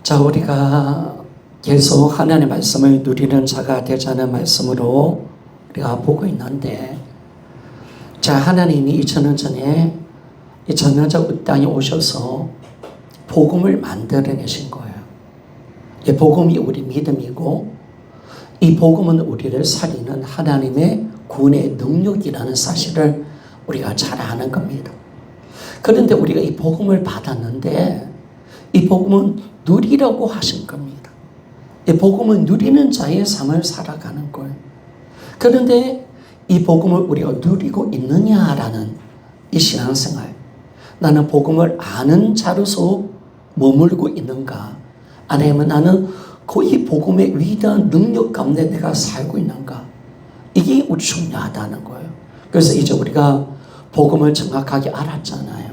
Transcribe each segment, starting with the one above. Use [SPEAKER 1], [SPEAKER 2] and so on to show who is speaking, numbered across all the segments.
[SPEAKER 1] 자, 우리가 계속 하나님의 말씀을 누리는 자가 되자는 말씀으로 우리가 보고 있는데, 자, 하나님이 2000년 전에 이 전능자 땅에 오셔서 복음을 만들어내신 거예요. 이 복음이 우리 믿음이고, 이 복음은 우리를 살리는 하나님의 구원의 능력이라는 사실을 우리가 잘 아는 겁니다. 그런데 우리가 이 복음을 받았는데, 이 복음은 누리라고 하신 겁니다. 이 복음은 누리는 자의 삶을 살아가는 거예요. 그런데 이 복음을 우리가 누리고 있느냐라는 이 신앙생활, 나는 복음을 아는 자로서 머물고 있는가, 아니면 나는 이 복음의 위대한 능력 가운데 내가 살고 있는가, 이게 우리 중요하다는 거예요. 그래서 이제 우리가 복음을 정확하게 알았잖아요.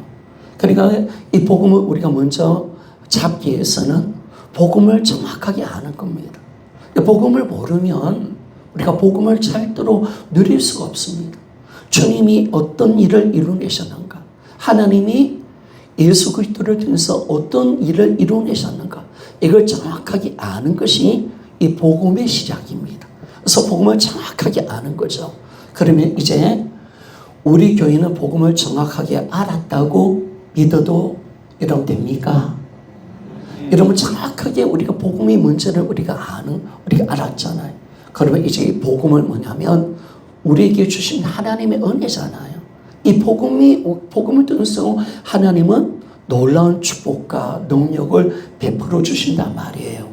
[SPEAKER 1] 그러니까 이 복음을 우리가 먼저 잡기 위해서는 복음을 정확하게 아는 겁니다. 복음을 모르면 우리가 복음을 절대로 누릴 수가 없습니다. 주님이 어떤 일을 이루내셨는가, 하나님이 예수 그리스도를 통해서 어떤 일을 이루내셨는가, 이걸 정확하게 아는 것이 이 복음의 시작입니다. 그래서 복음을 정확하게 아는 거죠. 그러면 이제 우리 교회는 복음을 정확하게 알았다고 믿어도 여러분 됩니까? 여러분, 정확하게 우리가 복음의 문제를 우리가 알았잖아요. 그러면 이제 이 복음을 뭐냐면 우리에게 주신 하나님의 은혜잖아요. 이 복음을 통해서 하나님은 놀라운 축복과 능력을 베풀어 주신단 말이에요.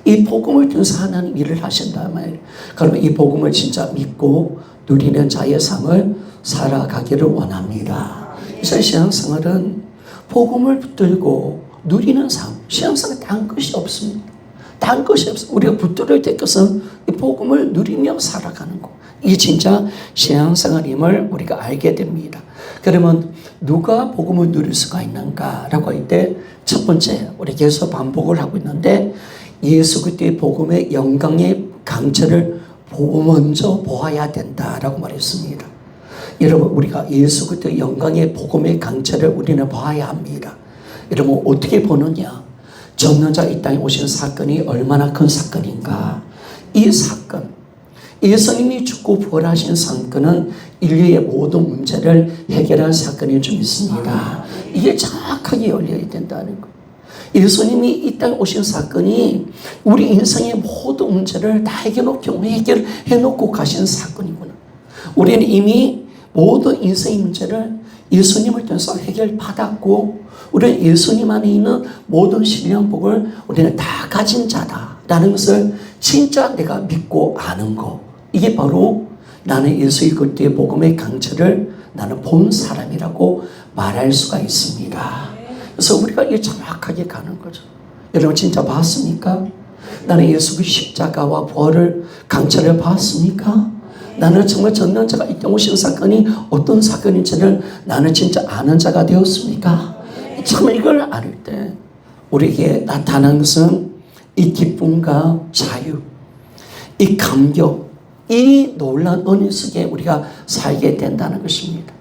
[SPEAKER 1] 이 복음을 통해서 하나님 일을 하신단 말이에요. 그러면 이 복음을 진짜 믿고 누리는 자의 삶을 살아가기를 원합니다. 이제 신앙생활은 복음을 붙들고 누리는 삶, 신앙생활 딴 것이 없습니다. 딴 것이 없습니다. 우리가 붙들어야 될 것은 이 복음을 누리며 살아가는 것. 이게 진짜 신앙생활임을 우리가 알게 됩니다. 그러면 누가 복음을 누릴 수가 있는가라고 할 때, 첫 번째, 우리 계속 반복을 하고 있는데, 예수 그리스도의 복음의 영광의 강체를 먼저 보아야 된다라고 말했습니다. 여러분, 우리가 예수 그리스도의 영광의 복음의 강체를 우리는 봐야 합니다. 여러분, 어떻게 보느냐? 전능자 이 땅에 오신 사건이 얼마나 큰 사건인가? 이 사건, 예수님이 죽고 부활하신 사건은 인류의 모든 문제를 해결한 사건이 좀 있습니다. 이게 정확하게 열려야 된다는 거. 예수님이 이 땅에 오신 사건이 우리 인생의 모든 문제를 다 해결해놓고 가신 사건이구나. 우리는 이미 모든 인생의 문제를 예수님을 통해서 해결받았고, 우리는 예수님 안에 있는 모든 신령 복을 우리는 다 가진 자다라는 것을 진짜 내가 믿고 아는 거, 이게 바로 나는 예수 그리스도의 복음의 강체를 나는 본 사람이라고 말할 수가 있습니다. 그래서 우리가 이게 정확하게 가는 거죠. 여러분, 진짜 봤습니까? 나는 예수 그리스도의 십자가와 부활을 강체를 봤습니까? 나는 정말 전능자가 이 땅 오신 사건이 어떤 사건인지를 나는 진짜 아는 자가 되었습니까? 참, 이걸 알 때 우리에게 나타난 것은 이 기쁨과 자유, 이 감격, 이 놀라운 은혜 속에 우리가 살게 된다는 것입니다.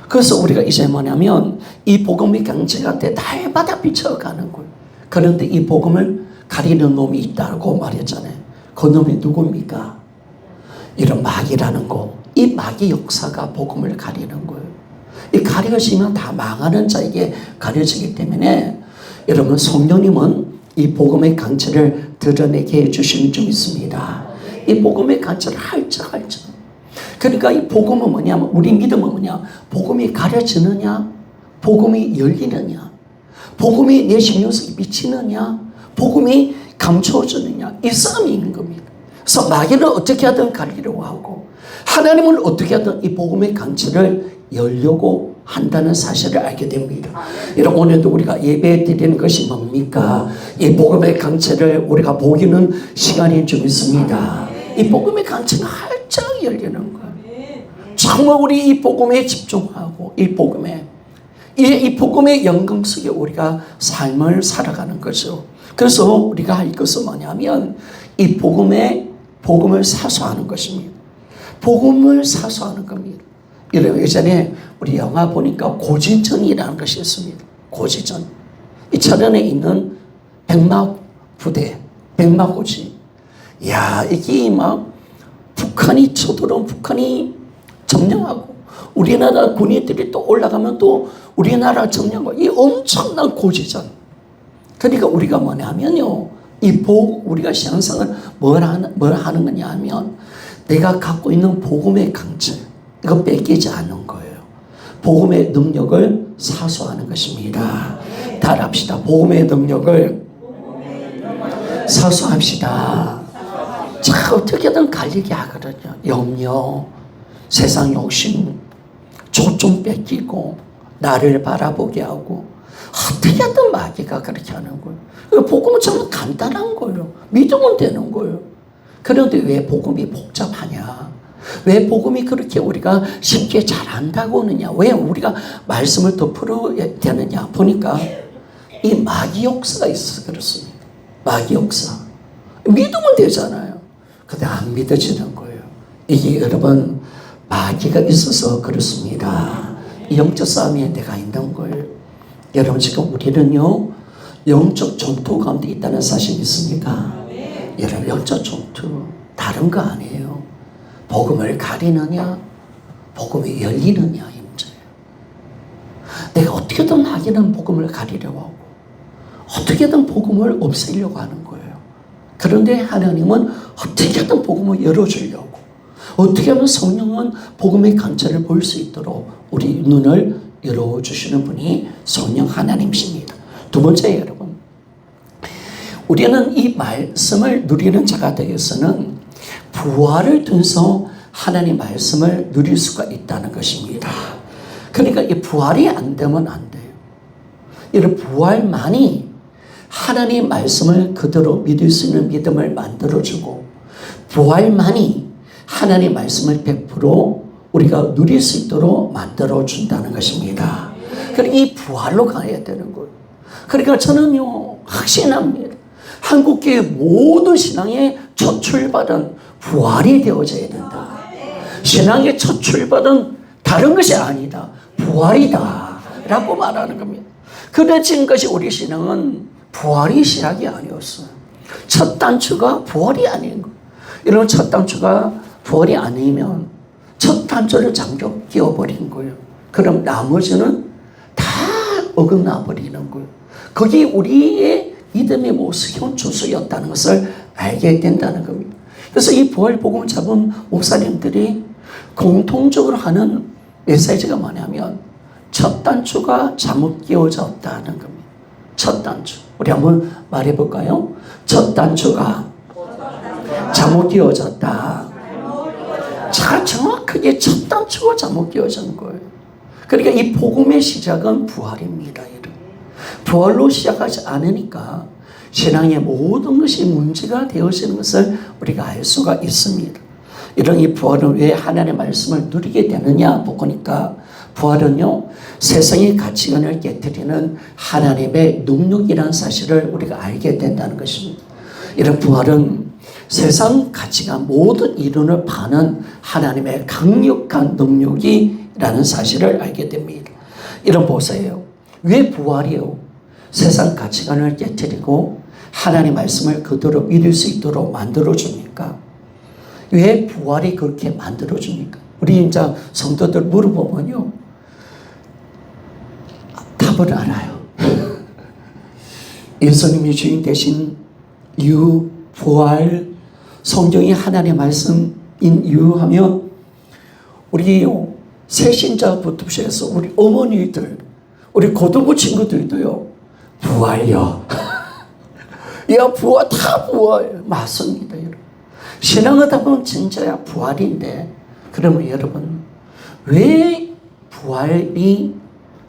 [SPEAKER 1] 그래서 우리가 이제 뭐냐면 이 복음의 강체가 날마다 비춰가는 거예요. 그런데 이 복음을 가리는 놈이 있다고 말했잖아요. 그 놈이 누굽니까? 이런 마귀라는 거, 이 마귀 역사가 복음을 가리는 거예요. 이 가려지면 다 망하는 자에게 가려지기 때문에, 여러분, 성령님은 이 복음의 강체를 드러내게 해주시는 좀 있습니다. 이 복음의 강체를 할자. 그러니까 이 복음은 뭐냐면, 우리 믿음은 뭐냐? 복음이 가려지느냐? 복음이 열리느냐? 복음이 내 심령 속에 비치느냐? 복음이 감춰주느냐? 이 싸움이 있는 겁니다. 그래서 마귀를 어떻게 하든 가리려고 하고, 하나님을 어떻게 하든 이 복음의 강체를 열려고 한다는 사실을 알게 됩니다. 여러분, 오늘도 우리가 예배 드리는 것이 뭡니까? 이 복음의 강체를 우리가 보기는 시간이 좀 있습니다. 이 복음의 강체가 활짝 열리는 거예요. 정말 우리 이 복음에 집중하고, 이 복음의 영광 속에 우리가 삶을 살아가는 거죠. 그래서 우리가 할 것은 뭐냐면 이 복음을 사수하는 것입니다. 복음을 사수하는 겁니다. 여러분, 예전에 우리 영화 보니까 고지전이라는 것이 있습니다. 고지전. 이 철원에 있는 백막 부대, 백막고지. 야, 이게 막 북한이 쳐들어온 북한이 점령하고 우리나라 군인들이 또 올라가면 또 우리나라 점령하고 이 엄청난 고지전. 그러니까 우리가 뭐냐면요. 우리가 신앙생활을 뭘 하는 거냐 하면 내가 갖고 있는 복음의 강철, 이거 뺏기지 않는 거예요. 복음의 능력을 사수하는 것입니다. 따라합시다. 복음의 능력을 사수합시다. 자, 어떻게든 갈리게 하거든요. 염려, 세상 욕심, 초점 뺏기고 나를 바라보게 하고 어떻게든 마귀가 그렇게 하는 거예요. 복음은 정말 간단한 거예요. 믿으면 되는 거예요. 그런데 왜 복음이 복잡하냐? 왜 복음이 그렇게 우리가 쉽게 잘 안다고 하느냐? 왜 우리가 말씀을 더 풀어야 되느냐? 보니까 이 마귀 역사가 있어서 그렇습니다. 마귀 역사. 믿으면 되잖아요. 근데 안 믿어지는 거예요. 이게 여러분 마귀가 있어서 그렇습니다. 영적 싸움에 내가 있는 거예요. 여러분 지금 우리는요 영적 전투 가운데 있다는 사실 있습니까? 여러분 영적 전투 다른 거 아니에요. 복음을 가리느냐 복음이 열리느냐 이 문제예요. 내가 어떻게든 하기는 복음을 가리려고 하고 어떻게든 복음을 없애려고 하는 거예요. 그런데 하나님은 어떻게든 복음을 열어주려고 어떻게 하면 성령은 복음의 강철을 볼 수 있도록 우리 눈을 열어주시는 분이 성령 하나님이십니다. 두 번째 여러분, 우리는 이 말씀을 누리는 자가 되어서는 부활을 통해서 하나님 말씀을 누릴 수가 있다는 것입니다. 그러니까 이 부활이 안 되면 안 돼요. 이런 부활만이 하나님 말씀을 그대로 믿을 수 있는 믿음을 만들어주고 부활만이 하나님 말씀을 100% 우리가 누릴 수 있도록 만들어준다는 것입니다. 그러니까 이 부활로 가야 되는 거예요. 그러니까 저는요 확신합니다. 한국교회 모든 신앙의 첫 출발은 부활이 되어져야 된다. 신앙의 첫 출발은 다른 것이 아니다. 부활이다 라고 말하는 겁니다. 그래 지금까지 우리 신앙은 부활이 시작이 아니었어요. 첫 단추가 부활이 아닌 거예요. 이런 첫 단추가 부활이 아니면 첫 단추를 잠겨 끼워버린 거예요. 그럼 나머지는 다 어긋나 버리는 거예요. 그게 우리의 믿음의 모습, 현주소였다는 것을 알게 된다는 겁니다. 그래서 이 부활 복음을 잡은 목사님들이 공통적으로 하는 메시지가 뭐냐면 첫 단추가 잘못 끼워졌다는 겁니다. 첫 단추. 우리 한번 말해볼까요? 첫 단추가 잘못 끼워졌다. 자, 정확하게 첫 단추가 잘못 끼워진 거예요. 그러니까 이 복음의 시작은 부활입니다. 부활로 시작하지 않으니까 신앙의 모든 것이 문제가 되어지는 것을 우리가 알 수가 있습니다. 이런 이 부활은 왜 하나님의 말씀을 누리게 되느냐 보니까 부활은요 세상의 가치관을 깨뜨리는 하나님의 능력이라는 사실을 우리가 알게 된다는 것입니다. 이런 부활은 세상 가치관 모든 이론을 파는 하나님의 강력한 능력이라는 사실을 알게 됩니다. 이런 보세요. 왜 부활이요? 세상 가치관을 깨뜨리고 하나님의 말씀을 그대로 믿을 수 있도록 만들어줍니까? 왜 부활이 그렇게 만들어줍니까? 우리 이제 성도들 물어보면요. 답을 알아요. 예수님이 주인 되신 이유, 부활, 성경이 하나님의 말씀인 이유 하면 우리 새신자부터 시작해서 우리 어머니들, 우리 고등부 친구들도요. 부활요. 야 부활 다 부활 맞습니다. 여러분. 신앙을 하면 진짜야 부활인데 그러면 여러분 왜 부활이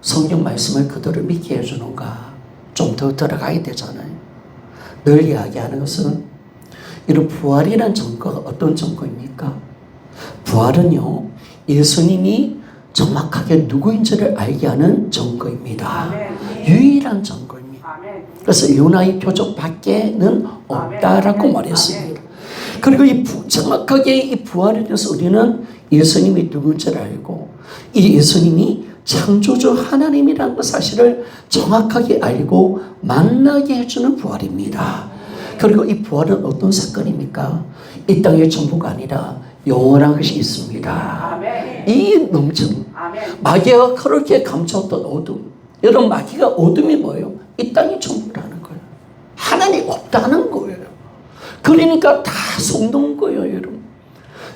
[SPEAKER 1] 성경 말씀을 그대로 믿게 해주는가 좀 더 들어가야 되잖아요. 늘 이야기하는 것은 이런 부활이라는 증거가 어떤 증거입니까? 부활은요 예수님이 정확하게 누구인지를 알게 하는 증거입니다. 유일한 증거입니다. 그래서 요나의 표적 밖에는 없다라고 말했습니다. 그리고 정확하게 이 부활에 대해서 우리는 예수님이 누군지를 알고 이 예수님이 창조주 하나님이라는 그 사실을 정확하게 알고 만나게 해주는 부활입니다. 그리고 이 부활은 어떤 사건입니까? 이 땅의 전부가 아니라 영원한 것이 있습니다. 이 넘침, 마귀가 그렇게 감췄던 어둠. 여러분, 마귀가 어둠이 뭐예요? 이 땅의 전부라는 거예요. 하나님 없다는 거예요. 그러니까 다 속는 거예요, 여러분.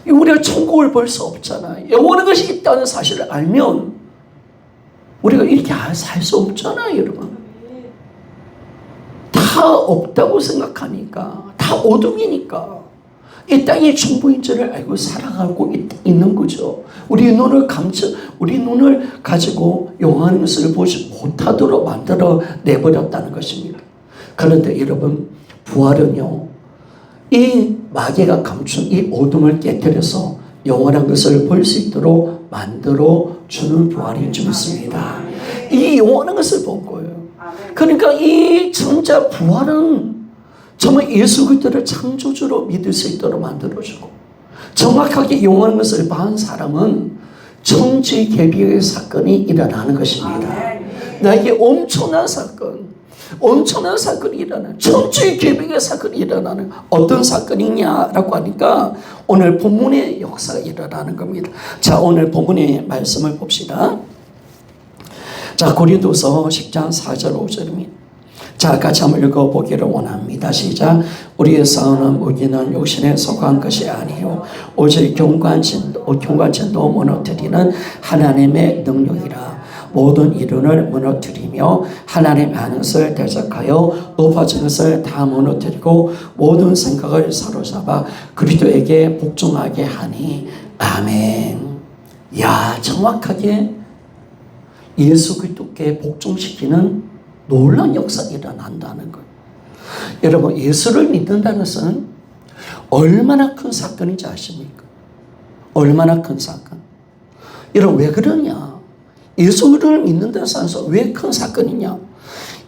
[SPEAKER 1] 우리가 천국을 볼 수 없잖아요. 영원한 것이 있다는 사실을 알면 우리가 이렇게 살 수 없잖아요, 여러분. 다 없다고 생각하니까, 다 어둠이니까 이 땅이 전부인 줄을 알고 살아가고 있는 거죠. 우리 눈을 가지고 영원한 것을 보지 못하도록 만들어 내버렸다는 것입니다. 그런데 여러분, 부활은요, 이 마귀가 감춘 이 어둠을 깨뜨려서 영원한 것을 볼 수 있도록 만들어 주는 부활인 줄 믿습니다. 이 영원한 것을 본 거예요. 그러니까 이 전자 부활은 정말 예수 그리스도를 창조주로 믿을 수 있도록 만들어주고, 정확하게 영원한 것을 본 사람은 천지개벽의 사건이 일어나는 것입니다. 나에게 엄청난 사건이 일어나는, 천지개벽의 사건이 일어나는 어떤 사건이냐라고 하니까 오늘 본문의 역사가 일어나는 겁니다. 자, 오늘 본문의 말씀을 봅시다. 자, 고린도서 10장 4절 5절입니다. 자, 같이 한번 읽어보기를 원합니다. 시작. 우리의 싸우는 무기는 육신에 속한 것이 아니요 오직 경관진도 무너뜨리는 하나님의 능력이라. 모든 이론을 무너뜨리며 하나님의 하는 것을 대적하여 높아진 것을 다 무너뜨리고 모든 생각을 사로잡아 그리스도에게 복종하게 하니. 아멘. 야, 정확하게 예수 그리스도께 복종시키는 놀라운 역사가 일어난다는 거예요. 여러분, 예수를 믿는다는 것은 얼마나 큰 사건인지 아십니까? 얼마나 큰 사건. 여러분, 왜 그러냐? 예수를 믿는다는 것은 왜 큰 사건이냐?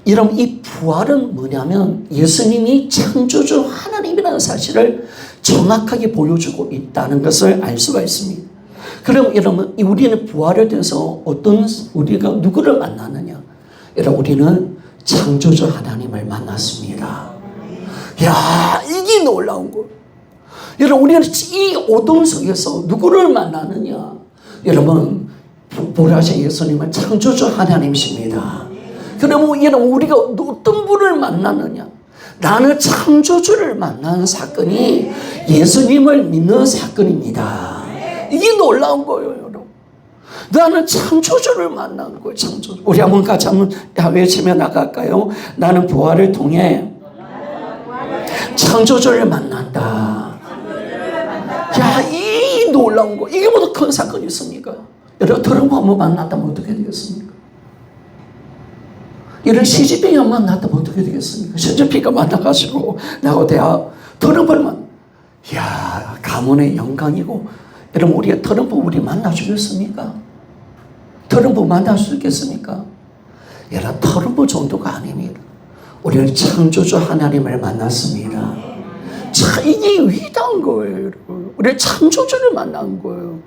[SPEAKER 1] 여러분, 이 부활은 뭐냐면 예수님이 창조주 하나님이라는 사실을 정확하게 보여주고 있다는 것을 알 수가 있습니다. 그럼 여러분, 우리는 부활에 대해서 우리가 누구를 만나느냐? 여러분, 우리는 창조주 하나님을 만났습니다. 야, 이게 놀라운 거예요. 여러분, 우리는 이 어둠 속에서 누구를 만나느냐? 여러분, 보라신 예수님은 창조주 하나님이십니다. 그러면 여러분, 우리가 어떤 분을 만나느냐? 나는 창조주를 만나는 사건이 예수님을 믿는 사건입니다. 이게 놀라운 거예요, 여러분. 나는 창조주를 만난 거예요, 창조주. 우리 한번 같이 한번 외치며 나갈까요? 나는 부활을 통해 창조주를 만난다. 야, 이 놀라운 거. 이게 뭐더 큰 사건이 있습니까? 여러분, 트럼프 한번 만났다면 어떻게 되겠습니까? 이런 시집병이 한번 만났다면 어떻게 되겠습니까? 시집병이가 만나가지고 나하고 트럼프를 야, 가문의 영광이고. 여러분, 우리가 트럼프 우리 만나주겠습니까? 트럼프 만날 수 있겠습니까? 여러분, 트럼프 정도가 아닙니다. 우리는 창조주 하나님을 만났습니다. 자, 이게 위대한 거예요, 여러분. 우리 창조주를 만난 거예요.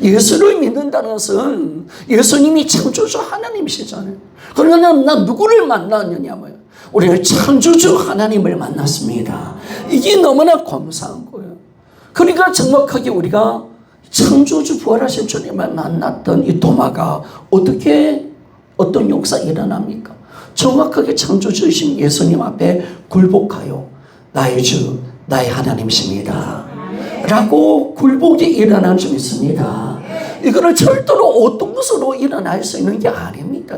[SPEAKER 1] 예수를 믿는다는 것은 예수님이 창조주 하나님이시잖아요. 그러나 나 누구를 만났느냐고요? 우리는 창조주 하나님을 만났습니다. 이게 너무나 감사한 거예요. 그러니까 정확하게 우리가 창조주 부활하신 주님을 만났던 이 도마가 어떤 역사가 일어납니까? 정확하게 창조주이신 예수님 앞에 굴복하여 나의 주, 나의 하나님이십니다 라고 굴복이 일어난 줄 믿습니다. 이거는 절대로 어떤 것으로 일어날 수 있는 게 아닙니다.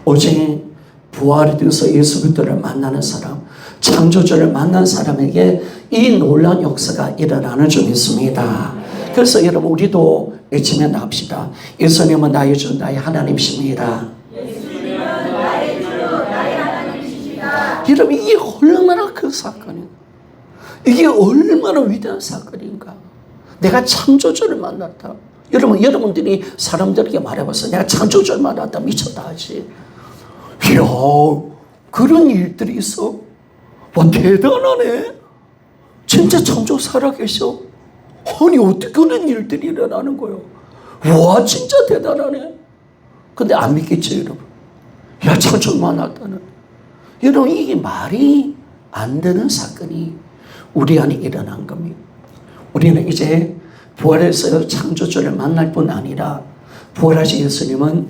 [SPEAKER 1] 오직 부활에 대해서 예수 그리스도를 만나는 사람, 창조주를 만난 사람에게 이 놀라운 역사가 일어나는 줄 믿습니다. 그래서 여러분, 우리도 외치며 나갑시다. 예수님은 나의 주, 나의 하나님이십니다. 예수님은 나의 주, 나의 하나님이십니다. 여러분, 이게 얼마나 큰 사건인가? 이게 얼마나 위대한 사건인가? 내가 창조주를 만났다. 여러분들이 사람들에게 말해봤어. 내가 창조주를 만났다. 미쳤다 하지. 이야, 그런 일들이 있어? 와, 대단하네. 진짜 창조 살아계셔. 아니, 어떻게 그런 일들이 일어나는 거예요? 와, 진짜 대단하네. 근데 안 믿겠죠, 여러분? 야, 창조주 만났다는. 여러분, 이게 말이 안 되는 사건이 우리 안에 일어난 겁니다. 우리는 이제 부활해서 창조주를 만날 뿐 아니라 부활하신 예수님은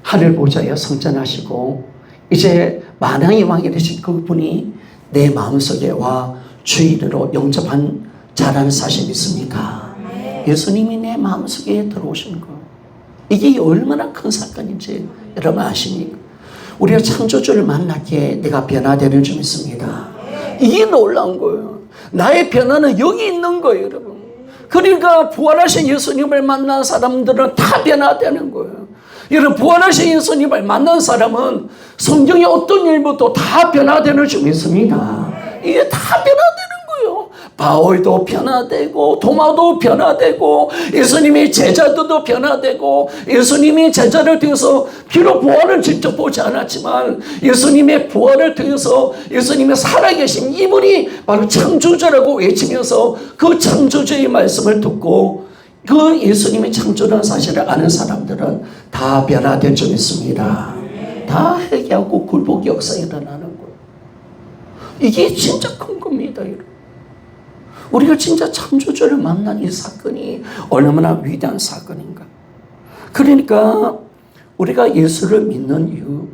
[SPEAKER 1] 하늘 보좌에 성전하시고 이제 만왕의 왕이 되신 그분이 내 마음속에 와 주인으로 영접한 자라는 사실 믿습니까? 예수님이 내 마음속에 들어오신 거. 이게 얼마나 큰 사건인지 여러분 아십니까? 우리가 창조주를 만났기에 내가 변화되는 줄 믿습니다. 이게 놀라운 거예요. 나의 변화는 여기 있는 거예요, 여러분. 그러니까 부활하신 예수님을 만난 사람들은 다 변화되는 거예요. 여러분, 부활하신 예수님을 만난 사람은 성경의 어떤 일부터 다 변화되는 줄 믿습니다. 이게 다 변화되는 거예요. 바울도 변화되고 도마도 변화되고 예수님의 제자들도 변화되고 예수님이 제자를 통해서 비록 부활을 직접 보지 않았지만 예수님의 부활을 통해서 예수님의 살아계신 이분이 바로 창조주라고 외치면서 그 창조주의 말씀을 듣고 그 예수님의 창조라는 사실을 아는 사람들은 다 변화된 줄 믿습니다. 다 회개하고 굴복의 역사가 일어나는 거예요. 이게 진짜 큰 겁니다, 여러분. 우리가 진짜 창조주를 만난 이 사건이 얼마나 위대한 사건인가. 그러니까 우리가 예수를 믿는 이유,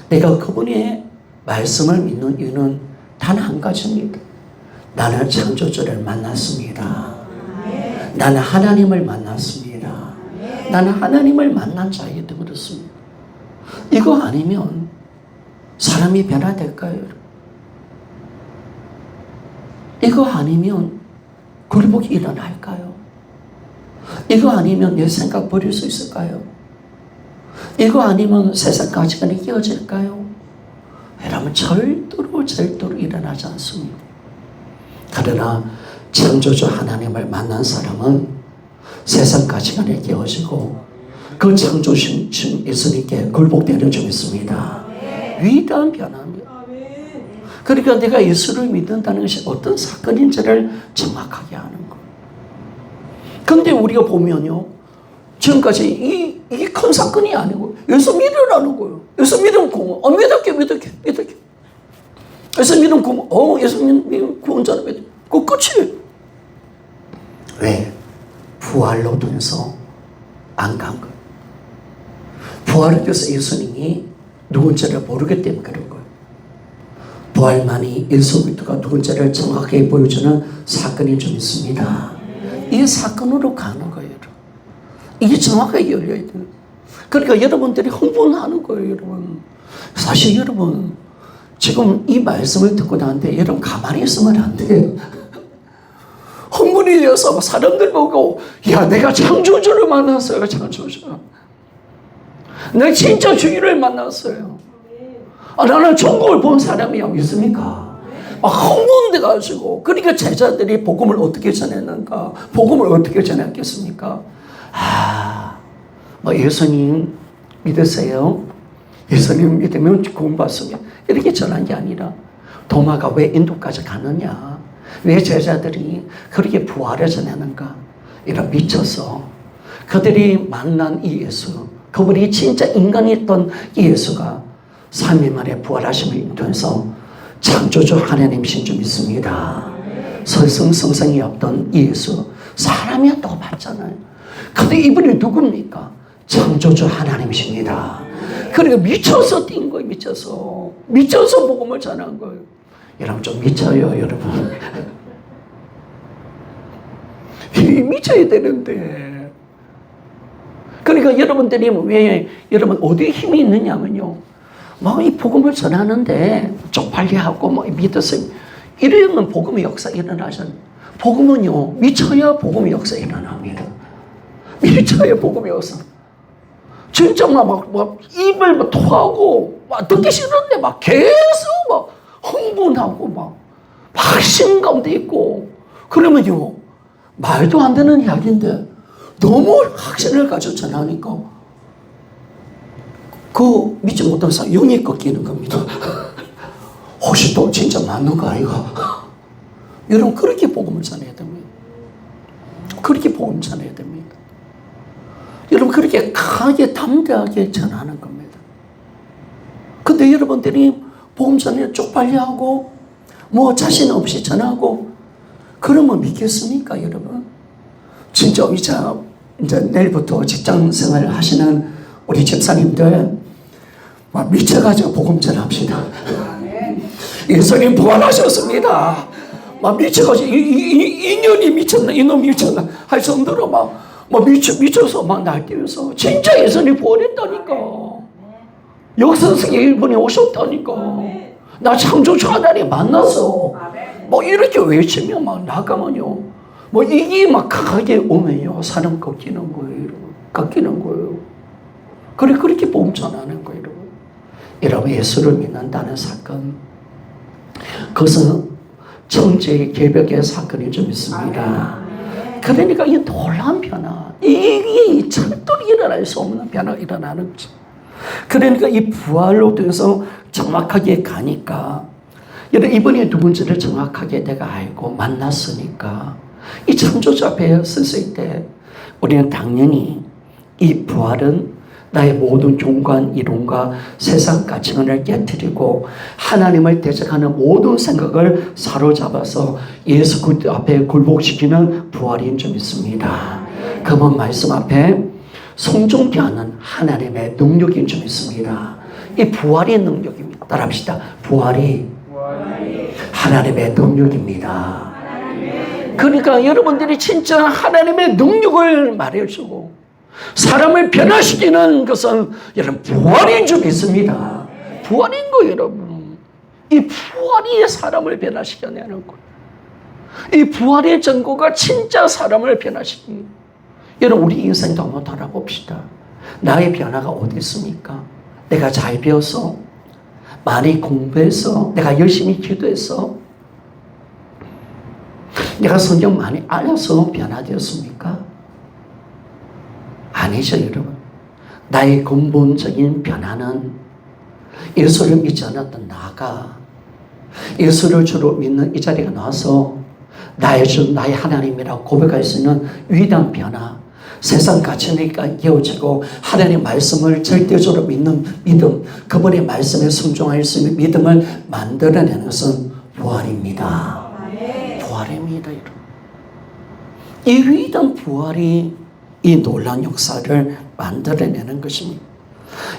[SPEAKER 1] 내가 그분의 말씀을 믿는 이유는 단 한 가지입니다. 나는 창조주를 만났습니다. 나는 하나님을 만났습니다. 나는 하나님을 만난 자이기 때문에 그렇습니다. 이거 아니면 사람이 변화될까요, 여러분? 이거 아니면 굴복이 일어날까요? 이거 아니면 내 생각 버릴 수 있을까요? 이거 아니면 세상 가치관이 이어질까요? 여러분, 절대로 일어나지 않습니다. 그러나 창조주 하나님을 만난 사람은 세상 가치관에 깨어지고 그 창조신 예수님께 굴복되는 줄 믿습니다. 위대한 변화입니다. 그러니까 내가 예수를 믿는다는 것이 어떤 사건인지를 정확하게 아는 거예요. 그런데 우리가 보면요, 지금까지 이게 큰 사건이 아니고 예수 믿으라는 거예요. 예수 믿으면 구원. 믿을게. 예수 믿으면 구원. 예수 믿으면 구원자는 믿을게. 그 끝이에요. 왜? 부활로 통해서 안 간 거예요. 부활을 통해서 예수님이 누군지를 모르기 때문에 그런 거예요. 부활만이 예수 그리스도가 누군지를 정확하게 보여주는 사건인 줄 믿습니다. 이 사건으로 가는 거예요. 이게 정확하게 열려야 돼요. 그러니까 여러분들이 흥분하는 거예요, 여러분. 사실 여러분, 지금 이 말씀을 듣고 나는데 여러분 가만히 있으면 안 돼요. 흥분이 되어서 사람들 보고, 야, 내가 창조주를 만났어요, 창조주. 내가 진짜 주인을 만났어요. 나는 천국을 본 사람이야, 믿습니까? 막 흥분돼가지고. 그러니까 제자들이 복음을 어떻게 전했는가? 복음을 어떻게 전했겠습니까? 예수님 믿으세요? 예수님 믿으면 구원받습니다. 이렇게 전한 게 아니라 도마가 왜 인도까지 가느냐? 왜 제자들이 그렇게 부활을 전하는가? 이런 미쳐서 그들이 만난 이 예수, 그분이 진짜 인간이었던 이 예수가 3일 만에 부활하심을 통해서 창조주 하나님이신 줄 믿습니다. 설성성성이 없던 이 예수, 사람이었다고 봤잖아요. 근데 이분이 누굽니까? 창조주 하나님이십니다. 그러니까 미쳐서 뛴 거예요, 미쳐서 복음을 전한 거예요. 여러분 좀 미쳐요, 여러분. 미쳐야 되는데. 그러니까 여러분들이 왜 여러분 어디에 힘이 있느냐면요, 이 복음을 전하는데 쪽팔리하고 믿었어요. 이러면 복음의 역사 일어나잖아요. 복음은요, 미쳐야 복음의 역사 일어납니다. 미쳐야 복음의 역사. 진짜 막 입을 토하고 듣기 싫은데 계속 흥분하고 확신 가운데 있고 그러면요, 말도 안 되는 이야기인데 너무 확신을 가지고 전하니까 그 믿지 못하는 사람 영이 꺾이는 겁니다. 혹시 또 진짜 맞는 거 아이가? 여러분, 그렇게 복음을 전해야 됩니다. 그렇게 복음을 전해야 됩니다. 여러분 그렇게 강하게 담대하게 전하는 겁니다. 근데 여러분들이 복음 전에 쪽팔려하고 뭐 자신 없이 전하고 그러면 믿겠습니까 여러분? 진짜 이제 내일부터 직장 생활을 하시는 우리 집사님들 막 미쳐가지고 복음 전합시다. 예수님 부활하셨습니다. 막 미쳐가지고 인연이 미쳤나 이놈 미쳤나 할 정도로 막 미쳐서 막 날뛰면서 진짜 예수님 부활했다니까. 역사석에 일본에 오셨다니까. 나 창조주 하나님 만났어. 뭐 이렇게 외치면 막 나가면요. 뭐 이게 막 강하게 오면요. 사람 꺾이는 거예요. 꺾이는 거예요. 그렇게 복음 전하는 거예요. 여러분 예수를 믿는다는 사건 그것은 천지의 개벽의 사건이 좀 있습니다. 그러니까 이 놀라운 변화 이게 절대로 일어날 수 없는 변화가 일어나는 거죠. 그러니까 이 부활로 통해서 정확하게 가니까 여러분 이번에 누군지를 정확하게 내가 알고 만났으니까 이 창조주 앞에 섰을 때 우리는 당연히 이 부활은 나의 모든 종관 이론과 세상 가치관을 깨뜨리고 하나님을 대적하는 모든 생각을 사로잡아서 예수 그리스도 앞에 굴복시키는 부활인 좀 있습니다. 그분 말씀 앞에 성종케 하는 하나님의 능력이 좀 있습니다. 이 부활의 능력입니다. 따라합시다. 부활이 하나님의 능력입니다. 그러니까 여러분들이 진짜 하나님의 능력을 말해주고 사람을 변화시키는 것은 여러분 부활인 줄 믿습니다. 부활인 거예요 여러분. 이 부활이 사람을 변화시켜내는 거예요. 이 부활의 전거가 진짜 사람을 변화시키는 거예요. 여러분 우리 인생도 한번 돌아봅시다. 나의 변화가 어디 있습니까? 내가 잘 배워서 많이 공부해서 내가 열심히 기도해서 내가 성경 많이 알아서 변화되었습니까? 아니죠 여러분. 나의 근본적인 변화는 예수를 믿지 않았던 나가 예수를 주로 믿는 이 자리가 나와서 나의 주 나의 하나님이라고 고백할 수 있는 위대한 변화, 세상 가치니까 이어지고 하나님의 말씀을 절대적으로 믿는 믿음, 그분의 말씀에 순종할 수 있는 믿음을 만들어내는 것은 부활입니다. 부활입니다 여러분. 이 위대한 부활이 이 놀라운 역사를 만들어내는 것입니다.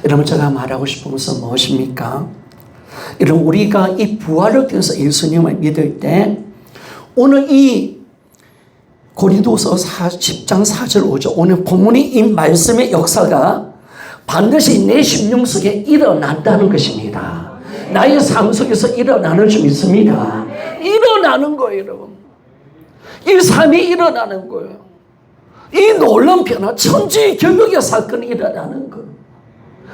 [SPEAKER 1] 여러분 제가 말하고 싶은 것은 무엇입니까? 여러분 우리가 이 부활을 통해서 예수님을 믿을 때 오늘 이 고린도서 10장 4절 5절 오늘 본문이 이 말씀의 역사가 반드시 내 심령 속에 일어난다는 것입니다. 나의 삶 속에서 일어나는 줄 믿습니다. 일어나는 거예요 여러분. 이 삶이 일어나는 거예요. 이 놀라운 변화, 천지 개벽의 사건이 일어나는 거예요.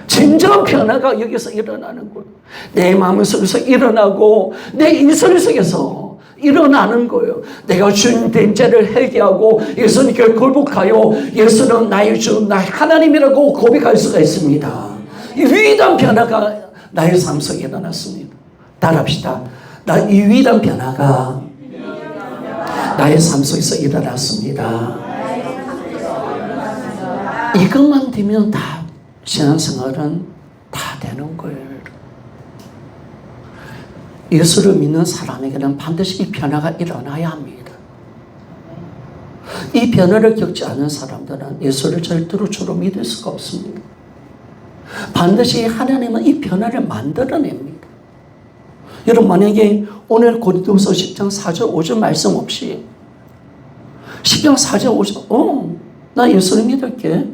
[SPEAKER 1] 진정한 변화가 여기서 일어나는 거예요. 내 마음 속에서 일어나고 내 인생 속에서 일어나는 거예요. 내가 주님 된 죄를 회개하고 예수님께 굴복하여 예수는 나의 주, 나의 하나님이라고 고백할 수가 있습니다. 이 위대한 변화가 나의 삶 속에 일어났습니다. 따라합시다. 이 위대한 변화가 나의 삶 속에서 일어났습니다. 이것만 되면 다 신앙생활은 다 되는 거예요. 예수를 믿는 사람에게는 반드시 이 변화가 일어나야 합니다. 이 변화를 겪지 않은 사람들은 예수를 절대로 주로 믿을 수가 없습니다. 반드시 하나님은 이 변화를 만들어냅니다. 여러분 만약에 오늘 고린도서 10장 4절 5절 말씀 없이 10장 4절 5절 나 예수를 믿을게.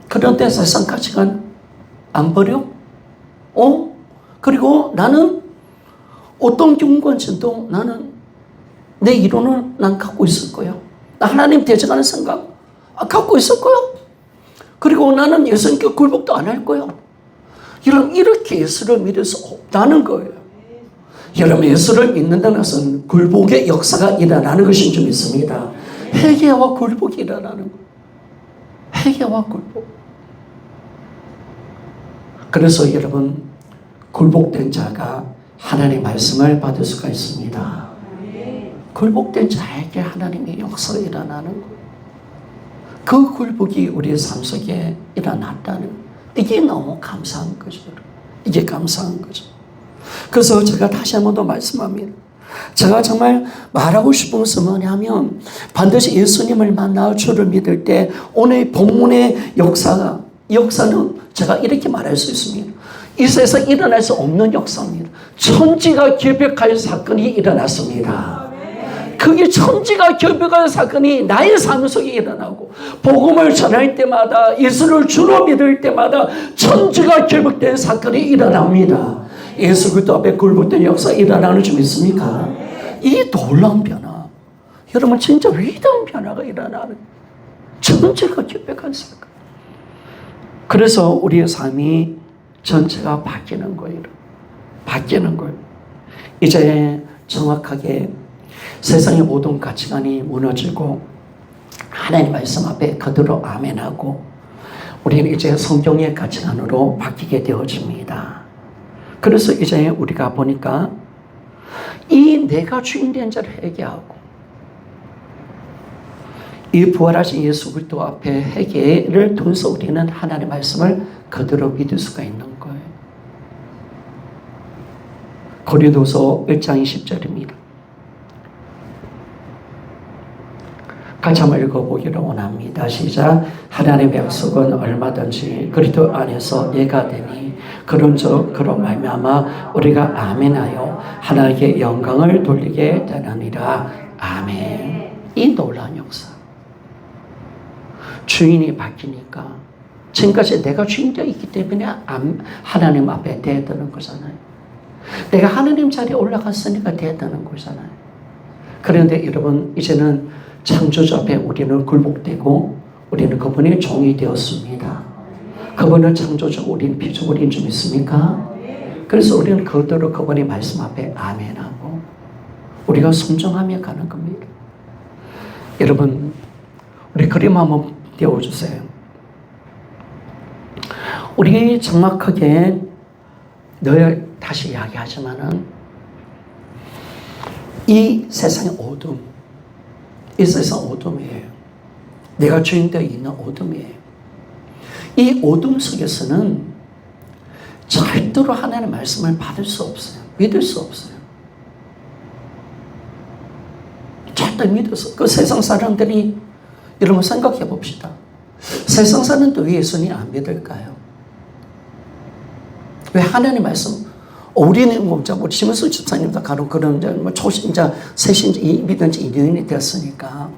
[SPEAKER 1] 그런데 세상 가치관 안 버려? 그리고 나는 어떤 경우건지도 나는 내 이론을 난 갖고 있을 거야. 나 하나님 대적하는 생각 갖고 있을 거야. 그리고 나는 예수님께 굴복도 안 할 거야. 여러분 이렇게 예수를 믿을 수 없다는 거예요. 여러분 예수를 믿는다는 것은 굴복의 역사가 일어나는 것인 줄 믿습니다. 회개와 굴복이 일어나는 거예요. 회개와 굴복. 그래서 여러분 굴복된 자가 하나님의 말씀을 받을 수가 있습니다. 굴복된 자에게 하나님의 역사가 일어나는 거예요. 그 굴복이 우리의 삶 속에 일어났다는, 이게 너무 감사한 거죠. 이게 감사한 거죠. 그래서 제가 다시 한 번 더 말씀합니다. 제가 정말 말하고 싶은 것은 뭐냐면, 반드시 예수님을 만나 주를 믿을 때 오늘 본문의 역사는 제가 이렇게 말할 수 있습니다. 이 세상에 일어날 수 없는 역사입니다. 천지가 결벽할 사건이 일어났습니다. 그게 천지가 결벽할 사건이 나의 삶 속에 일어나고, 복음을 전할 때마다, 예수를 주로 믿을 때마다 천지가 결벽된 사건이 일어납니다. 예수 그리스도 앞에 굴복된 역사가 일어나는 줄 믿습니까? 이 놀라운 변화, 여러분 진짜 위대한 변화가 일어나는, 천지가 결벽한 사건. 그래서 우리의 삶이 전체가 바뀌는 거예요. 바뀌는 거예요. 이제 정확하게 세상의 모든 가치관이 무너지고 하나님 말씀 앞에 그대로 아멘하고, 우리는 이제 성경의 가치관으로 바뀌게 되어집니다. 그래서 이제 우리가 보니까 이 내가 주인된 자를 회개하고, 이 부활하신 예수 그리스도 앞에 회개를 둔서 우리는 하나님의 말씀을 그대로 믿을 수가 있는 거예요. 고린도서 1장 20절입니다. 같이 한번 읽어보기를 원합니다. 시작. 하나님의 약속은 얼마든지 그리스도 안에서 예가 되니 그런즉 그런 말미암아 우리가 아멘하여 하나님께 영광을 돌리게 되느니라. 아멘. 이 놀라운 역사. 주인이 바뀌니까, 지금까지 내가 주인되어 있기 때문에 하나님 앞에 대드는 거잖아요. 내가 하나님 자리에 올라갔으니까 대드는 거잖아요. 그런데 여러분, 이제는 창조주 앞에 우리는 굴복되고 우리는 그분의 종이 되었습니다. 그분은 창조주, 우리는 피조물인 줄 믿습니까? 그래서 우리는 그대로 그분의 말씀 앞에 아멘하고 우리가 순종하며 가는 겁니다. 여러분, 우리 그림 한번 띄워주세요. 우리 정확하게 늘 다시 이야기하지만은 이 세상의 어둠, 이 세상 어둠이에요. 내가 주인되어 있는 어둠이에요. 이 어둠 속에서는 절대로 하나님의 말씀을 받을 수 없어요. 믿을 수 없어요. 절대 믿을 수 없어요. 그 세상 사람들이, 여러분 생각해 봅시다. 세상 사람도 왜 예수님 안 믿을까요? 왜 하나님 말씀, 우리는 우리 심은수 집사님도 가로 그런 뭐 초신자, 새신자 믿은 지 2년이 됐으니까,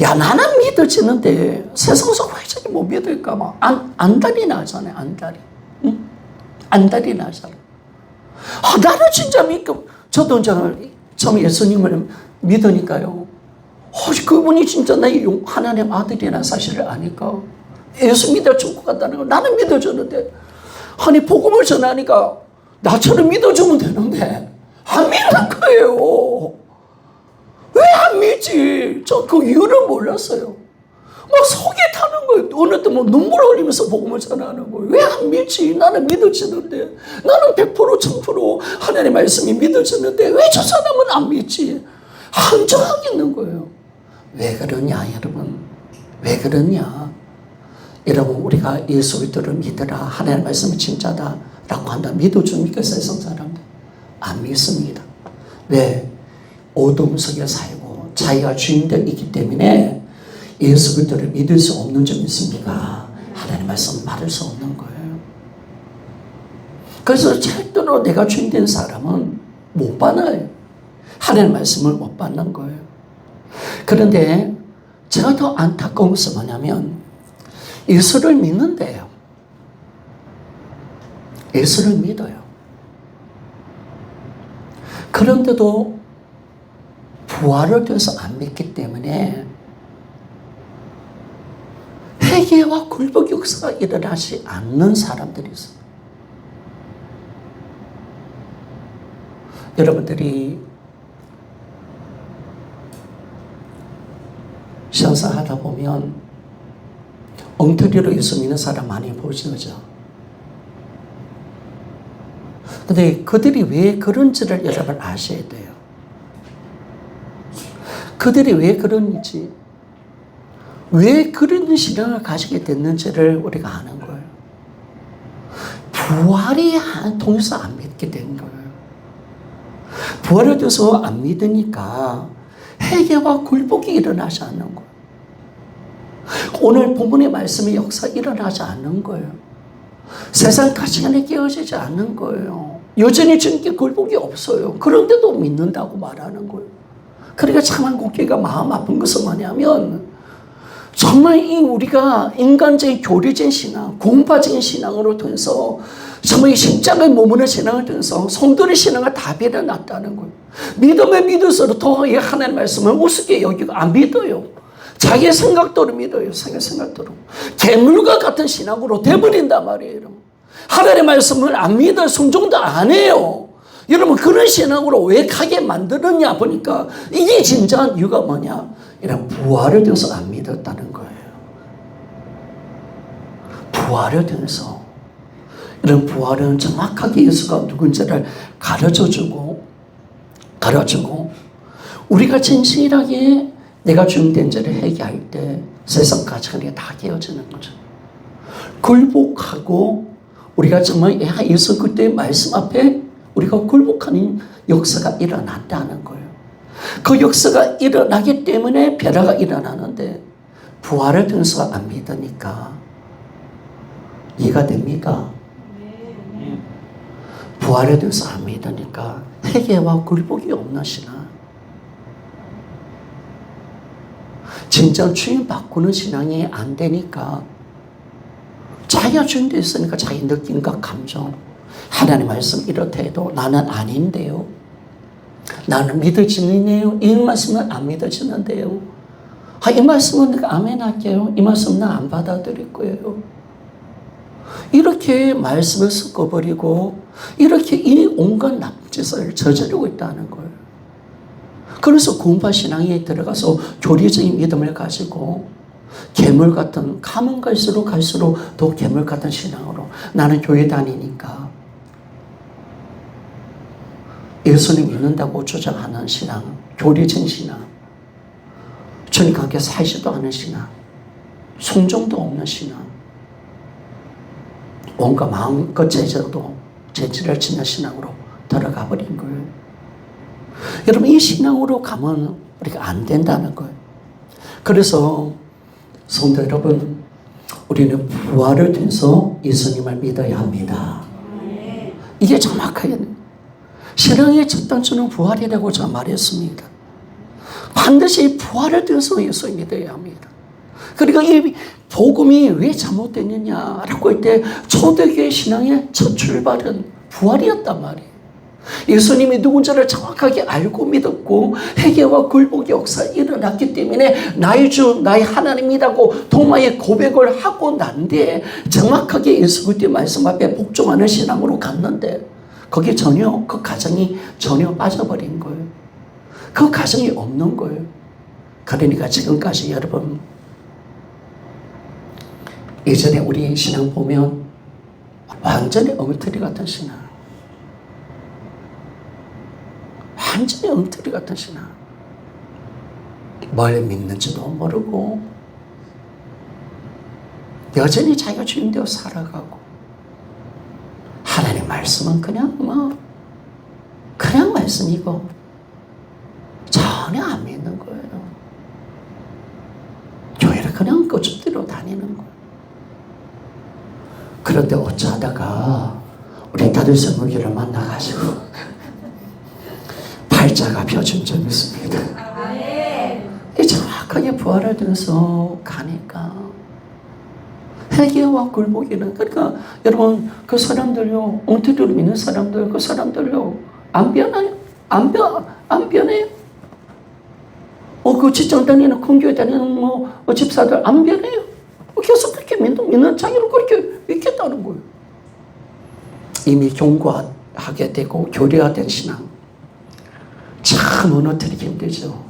[SPEAKER 1] 야 나는 믿어지는데 세상 속에 왜 저기 못 믿을까 막 안달이 나잖아요. 안달이, 응? 안달이 나잖아요. 나는 진짜 믿고, 저도 이제 처음 예수님을 믿으니까요. 그분이 진짜 내 하나님 아들이라는 사실을 아니까 예수 믿어줄 것 같다는 거. 나는 믿어주는데, 아니 복음을 전하니까 나처럼 믿어주면 되는데 안 믿는 거예요. 왜 안 믿지? 저 그 이유를 몰랐어요. 막 속이 타는 거예요. 어느 때 뭐 눈물 흘리면서 복음을 전하는 거예요. 왜 안 믿지? 나는 믿어지는데, 나는 100% 1000% 하나님의 말씀이 믿어지는데 왜 저 사람은 안 믿지? 한정하겠는 거예요. 왜 그러냐 여러분? 왜 그러냐? 여러분, 우리가 예수 그리스도를 믿으라, 하나님의 말씀이 진짜다 라고 한다 믿어줍니까? 세상 사람들 안 믿습니다. 왜? 어둠 속에 살고 자기가 주인되어 있기 때문에 예수 그리스도를 믿을 수 없는 점 있습니까? 하나님의 말씀 받을 수 없는 거예요. 그래서 절대로 내가 주인된 사람은 못 받아요. 하나님의 말씀을 못 받는 거예요. 그런데 제가 더 안타까운 것은 뭐냐면, 예수를 믿는데요. 예수를 믿어요. 그런데도 부활을 돼서 안 믿기 때문에 회개와 굴복 역사가 일어나지 않는 사람들이 있어요. 여러분들이 신앙생활 하다 보면 엉터리로 예수 믿는 사람 많이 보시죠. 근데 그들이 왜 그런지를 여러분 아셔야 돼요. 그들이 왜 그런지, 왜 그런 신앙을 가지게 됐는지를 우리가 아는 거예요. 부활이 통해서 안 믿게 된 거예요. 부활에 대해서 안 믿으니까 회개와 굴복이 일어나지 않는 거예요. 오늘 본문의 말씀의 역사 일어나지 않는 거예요. 세상 가치관에 깨어지지 않는 거예요. 여전히 주님께 굴복이 없어요. 그런데도 믿는다고 말하는 거예요. 그러니까 참 한국교회가 마음 아픈 것은 뭐냐면 정말 우리가 인간적인 교리적인 신앙, 공파적인 신앙으로 통해서 정말 이 십자가에 머무는 신앙을 통해서 성도의 신앙을 다 배려놨다는 거예요. 믿음에 믿을수록 더 이 하나님의 말씀을 우습게 여기고 안 믿어요. 자기의 생각대로 믿어요. 자기의 생각대로. 괴물과 같은 신앙으로 돼버린단 말이에요. 하나님의 말씀을 안 믿어 순종도 안 해요. 여러분 그런 신앙으로 왜 가게 만들었냐 보니까 이게 진짜한 이유가 뭐냐. 이런 부활을 통해서 안 믿었다는 거예요. 부활을 통해서. 이런 부활은 정확하게 예수가 누군지를 가르쳐주고 우리가 진실하게 내가 주인된 죄를 회개할 때 세상 가치관이 다 깨어지는 거죠. 굴복하고 우리가 정말 예수 그때의 말씀 앞에 우리가 굴복하는 역사가 일어난다는 거예요. 그 역사가 일어나기 때문에 변화가 일어나는데 부활을 통해서 안 믿으니까 이해가 됩니까? 부활에 대해서 안 믿으니까 회개와 굴복이 없는 신앙. 진짜 주인 바꾸는 신앙이 안 되니까 자기가 주인 됐으니까 자기 느낌과 감정 하나님 말씀 이렇다 해도 나는 아닌데요. 나는 믿어지네요. 이 말씀은 안 믿어지는데요. 이 말씀은 내가 아멘 할게요. 이 말씀 나 안 받아들일 거예요. 이렇게 말씀을 섞어버리고 이렇게 이 온갖 나쁜 짓을 저지르고 있다는 거예요. 그래서 구원파 신앙에 들어가서 교리적인 믿음을 가지고 괴물 같은 가면 갈수록 더 괴물 같은 신앙으로 나는 교회 다니니까 예수님 믿는다고 주장하는 신앙, 교리적인 신앙, 주님과 함께 살지도 않은 신앙, 순종도 없는 신앙, 온갖 마음껏 재질을 짓는 신앙으로 들어가 버린 거예요. 여러분 이 신앙으로 가면 우리가 안 된다는 거예요. 그래서 성도 여러분 우리는 부활을 통해서 예수님을 믿어야 합니다. 이게 정확하게 신앙의 첫 단추는 부활이라고 제가 말했습니다. 반드시 부활을 통해서 예수를 믿어야 합니다. 그러니까 이 복음이 왜 잘못됐느냐라고 할 때 초대교회 신앙의 첫 출발은 부활이었단 말이에요. 예수님이 누군지를 정확하게 알고 믿었고 회개와 굴복의 역사가 일어났기 때문에 나의 주 나의 하나님이라고 도마의 고백을 하고 난 뒤에 정확하게 예수 그리스도의 말씀 앞에 복종하는 신앙으로 갔는데 거기에 전혀 그 가정이 전혀 빠져버린 거예요. 그 가정이 없는 거예요. 그러니까 지금까지 여러분 예전에 우리 신앙 보면 완전히 엉터리 같은 신앙, 완전히 엉터리 같은 신앙, 뭘 믿는지도 모르고 여전히 자기가 주인되어 살아가고 하나님 말씀은 그냥 그냥 말씀이고 전혀 안 믿는 거예요. 교회를 그냥 꼬집대로 다니는 거예요. 그런데 어쩌다가 우리 다들선 무기를 만나가지고 팔자가 펴진 점이 있습니다. 정확하게 부활을 통해서 가니까 회개와 굴복이는 그러니까 여러분 그 사람들요 엉터리로 믿는 사람들 그 사람들요 안 변해요. 안 변해요. 그 직장 다니는 큰 교회 다니는 집사들 안 변해요. 계속 그렇게 믿는 자기를 그렇게 믿겠다는 거예요. 이미 경고하게 되고 교리화된 신앙 참 무너뜨리기 힘들죠.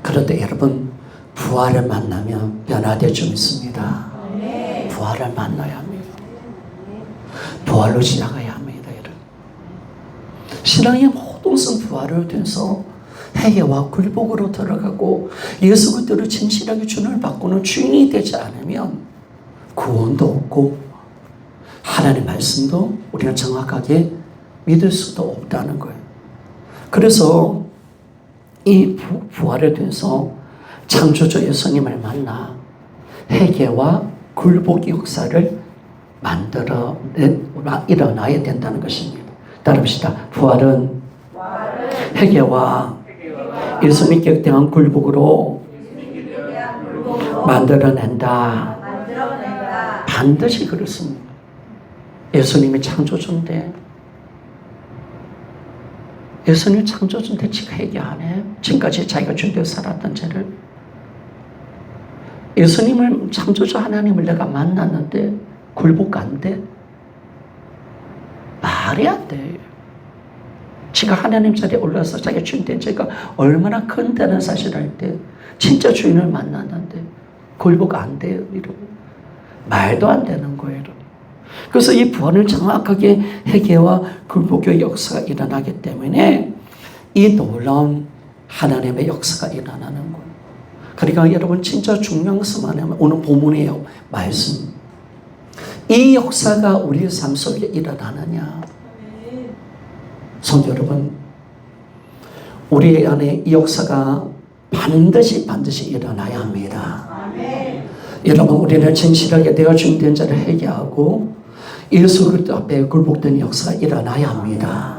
[SPEAKER 1] 그런데 여러분 부활을 만나면 변화될 줄 믿습니다. 부활을 만나야 합니다. 부활로 지나가야 합니다. 여러분. 신앙의 모든 것은 부활을 통해서 회개와 굴복으로 들어가고 예수 그리스도를 진실하게 주님을 바꾸는 주인이 되지 않으면 구원도 없고 하나님의 말씀도 우리가 정확하게 믿을 수도 없다는 거예요. 그래서 이 부활에 대해서 창조주 예수님을 만나 회개와 굴복의 역사를 일어나야 된다는 것입니다. 따릅시다. 부활은 회개와 예수님께 대한 굴복으로 만들어낸다. 반드시 그렇습니다. 예수님이 창조주인데 예수님 창조주인데 지가 회개 안 해? 지금까지 자기가 준대로 살았던 죄를. 예수님을 창조주 하나님을 내가 만났는데 굴복 안 돼? 말이 안 돼. 지가 하나님 자리에 올라서 자기가 주인된 죄가 얼마나 큰다는 사실을 알 때 진짜 주인을 만났는데 굴복 안 돼요. 이러고 말도 안 되는 거예요. 그래서 이 부활을 정확하게 회개와 굴복의 역사가 일어나기 때문에 이 놀라운 하나님의 역사가 일어나는 거예요. 그러니까 여러분 진짜 중요한 것만 하면 오늘 본문이에요. 말씀. 이 역사가 우리의 삶 속에 일어나느냐. 성도 여러분, 우리 안에 이 역사가 반드시 일어나야 합니다. 여러분, 우리는 진실하게 내가 주인된 자를 회개하고 예수 그리스도 앞에 굴복되는 역사가 일어나야 합니다.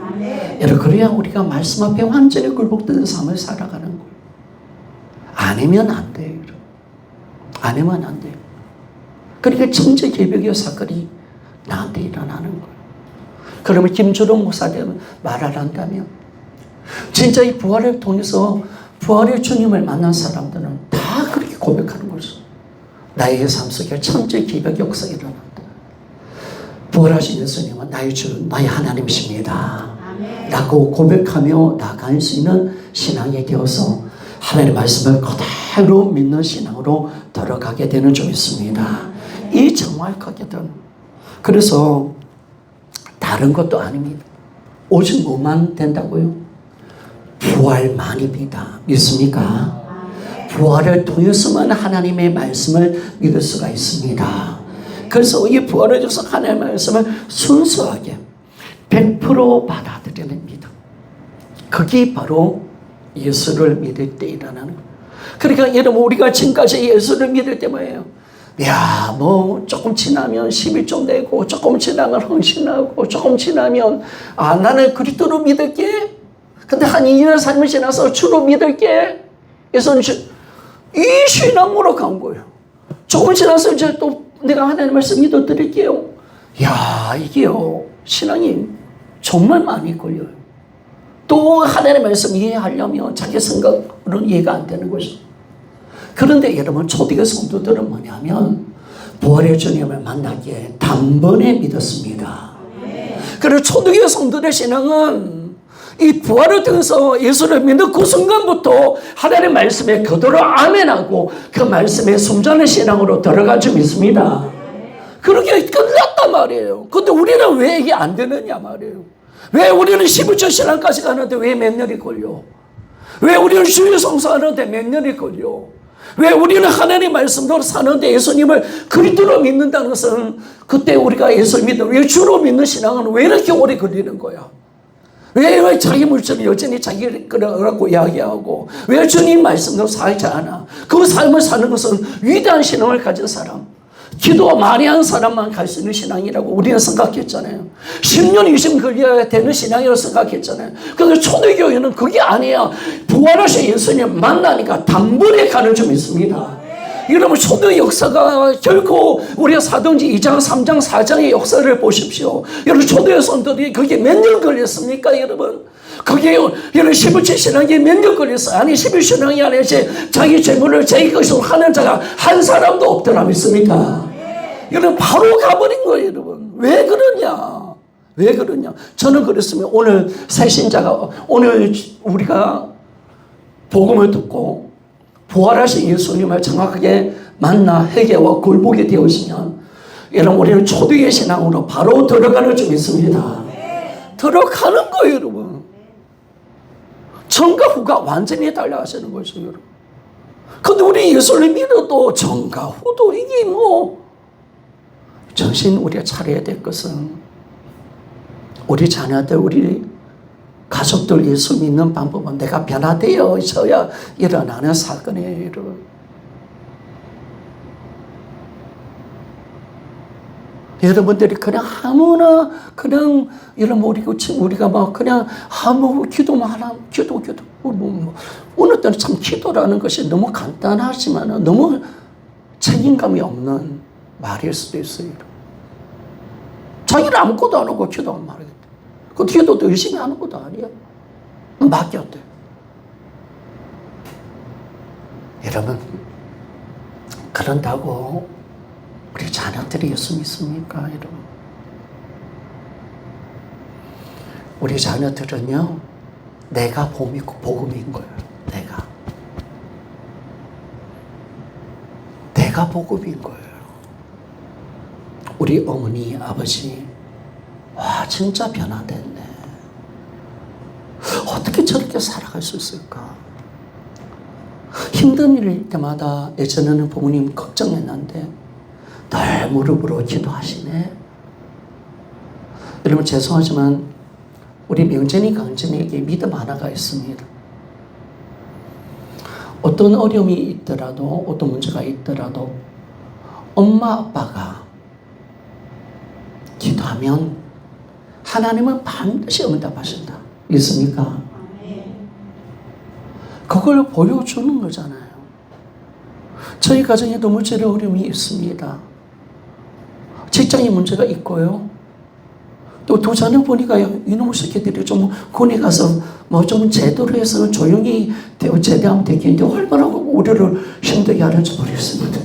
[SPEAKER 1] 여러분, 그래야 우리가 말씀 앞에 완전히 굴복되는 삶을 살아가는 거예요. 아니면 안 돼요. 아니면 안 돼요. 그러니까 천재개벽의 사건이 나한테 일어나는 거예요. 그러면 김주동 목사님 말을 한다면 진짜 이 부활을 통해서 부활의 주님을 만난 사람들은 다 그렇게 고백하는 거죠. 나의 삶 속에 천재개벽 역사가 일어난다. 부활하신 예수님은 나의 주, 나의 하나님이십니다. 라고 고백하며 나아갈 수 있는 신앙이 되어서 하나님의 말씀을 그대로 믿는 신앙으로 들어가게 되는 좀 있습니다. 이 정확하게든 그래서 다른 것도 아닙니다. 오직 뭐만 된다고요? 부활만입니다. 믿습니까? 부활을 통해서만 하나님의 말씀을 믿을 수가 있습니다. 그래서 이 부활을 통해서 하나님의 말씀을 순수하게 100% 받아들이는 믿음. 그게 바로 예수를 믿을 때 일어나는 거예요. 그러니까 여러분 우리가 지금까지 예수를 믿을 때 뭐예요? 야, 뭐 조금 지나면 11조 내고 조금 지나면 헌신하고 조금 지나면 나는 그리스도로 믿을게. 근데 한 2년 3년 지나서 주로 믿을게. 예수는 이 신앙으로 간 거예요. 조금 지나서 이제 또 내가 하나님 말씀 믿어드릴게요. 야, 이게요 신앙이 정말 많이 걸려요. 또 하나님의 말씀 이해하려면 자기 생각으로는 이해가 안 되는 거죠. 그런데 여러분 초대교회 성도들은 뭐냐면 부활의 주님을 만나기에 단번에 믿었습니다. 그리고 초대교회 성도들의 신앙은 이 부활을 통해서 예수를 믿는 그 순간부터 하나님의 말씀에 그대로 아멘하고 그 말씀에 순전한 신앙으로 들어가지 믿습니다. 그렇게 끝났단 말이에요. 근데 우리는 왜 이게 안 되느냐 말이에요. 왜 우리는 11조 신앙까지 가는데 왜 몇 년이 걸려? 왜 우리는 주일 성수하는데 몇 년이 걸려? 왜 우리는 하나님의 말씀대로 사는데 예수님을 그리스도로 믿는다는 것은 그때 우리가 예수를 믿는 왜 주로 믿는 신앙은 왜 이렇게 오래 걸리는 거야? 왜 자기 물질을 여전히 자기 거라고 이야기하고 왜 주님 말씀대로 살지 않아? 그 삶을 사는 것은 위대한 신앙을 가진 사람, 기도 많이 한 사람만 갈 수 있는 신앙이라고 우리는 생각했잖아요. 10년 20년 걸려야 되는 신앙이라고 생각했잖아요. 그런데 초대교회는 그게 아니야. 부활하신 예수님 만나니까 단번에 가는 점이 있습니다. 여러분 초대 역사가 결코 우리가 사도행전 2장 3장 4장의 역사를 보십시오. 여러분 초대 성도들이 그게 몇 년 걸렸습니까 여러분? 그게 여러분 11조 신앙이 몇 년 걸렸어요? 아니 11조 신앙이 아니라 자기 재물을 자기 것으로 하는 자가 한 사람도 없더라 믿습니까? 여러분 바로 가버린 거예요 여러분. 왜 그러냐? 왜 그러냐? 저는 그랬으면 오늘 새신자가 오늘 우리가 복음을 듣고 부활하신 예수님을 정확하게 만나 회개와 굴복이 되어지면 여러분 우리는 초대의 신앙으로 바로 들어가는 줄 믿습니다. 들어가는 거예요 여러분. 전과 후가 완전히 달라지는 거죠, 여러분. 근데 우리 예수를 믿어도 전과 후도 이게 뭐, 정신 우리가 차려야 될 것은 우리 자녀들, 우리 가족들 예수 믿는 방법은 내가 변화되어져야 일어나는 사건이에요, 여러분. 여러분들이 그냥 아무나 그냥 여러분 우리가 막 그냥 아무 기도만 하나 기도 뭐 어느 때는 참 기도라는 것이 너무 간단하지만 너무 책임감이 없는 말일 수도 있어요. 자기는 아무것도 안 하고 기도하면 말이겠다. 그 기도도 열심히 하는 것도 아니야. 맡겼대. 여러분, 그런다고 우리 자녀들이 예수 믿습니까, 여러분? 우리 자녀들은요, 내가 복음인 거예요. 내가 복음인 거예요. 우리 어머니, 아버지, 와, 진짜 변화됐네. 어떻게 저렇게 살아갈 수 있을까? 힘든 일 때마다 예전에는 부모님 걱정했는데 늘 무릎으로 기도하시네. 여러분 죄송하지만 우리 명진이 강진에게 믿음 하나가 있습니다. 어떤 어려움이 있더라도 어떤 문제가 있더라도 엄마 아빠가 기도하면 하나님은 반드시 응답하신다. 믿습니까? 그걸 보여주는 거잖아요. 저희 가정에도 물질의 어려움이 있습니다. 직장에 문제가 있고요. 또 두 자녀 보니까 이놈의 새끼들이 좀 군에 가서 뭐 좀 제대로 해서는 조용히 제대하면 되겠는데 얼마나 우리를 힘들게 하는지 모르겠습니다.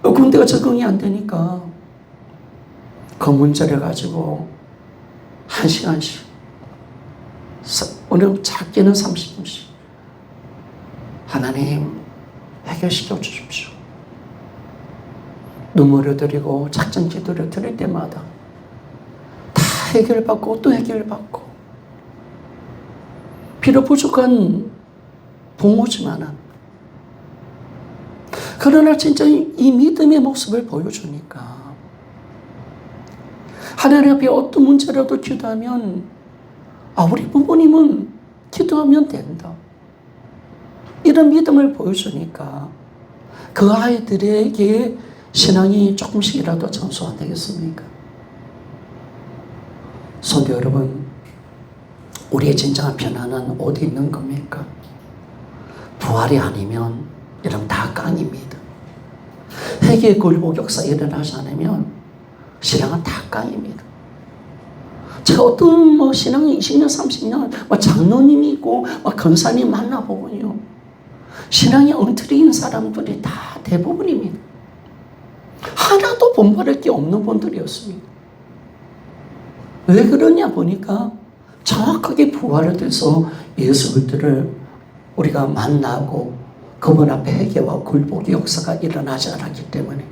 [SPEAKER 1] 군대가 적응이 안 되니까 그 문제를 가지고 1시간씩 오늘 작게는 30분씩 하나님 해결시켜 주십시오. 눈물을 드리고 작전 기도를 드릴 때마다 다 해결받고 또 해결받고 필요 부족한 부모지만은 그러나 진짜 이 믿음의 모습을 보여주니까 하나님 앞에 어떤 문제라도 기도하면 우리 부모님은 기도하면 된다. 이런 믿음을 보여주니까 그 아이들에게 신앙이 조금씩이라도 전수 안 되겠습니까? 성도 여러분, 우리의 진정한 변화는 어디 있는 겁니까? 부활이 아니면 여러분 다 깡입니다. 회개 굴복 역사 일어나지 않으면 신앙은 다 깡입니다. 제가 어떤 신앙이 20년, 30년 장로님이 있고 권사님 만나보면요, 신앙이 엉터리인 사람들이 다 대부분입니다. 하나도 본받을 게 없는 분들이었습니다. 왜 그러냐 보니까 정확하게 부활을 돼서 예수 그리스도를 우리가 만나고 그분 앞에 회개와 굴복의 역사가 일어나지 않았기 때문에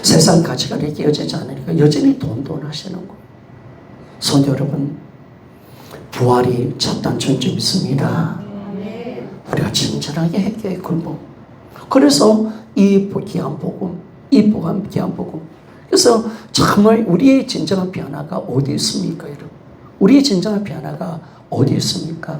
[SPEAKER 1] 세상 가치관이 깨어지지 않으니까 여전히 돈하시는 거예요. 성도 여러분, 부활이 첫 단추인 믿습니다. 우리가 진실하게 회개의 굴복. 그래서 이 귀한 복음, 귀한 복음. 그래서 정말 우리의 진정한 변화가 어디 있습니까, 여러분? 우리의 진정한 변화가 어디 있습니까?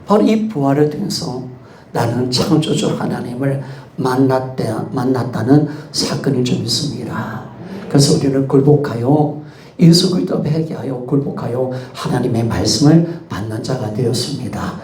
[SPEAKER 1] 바로 이 부활을 통해서 나는 창조주 하나님을 만났다는 사건이 좀 있습니다. 그래서 우리는 굴복하여 예수 그리스도 회개하여 굴복하여 하나님의 말씀을 받는 자가 되었습니다.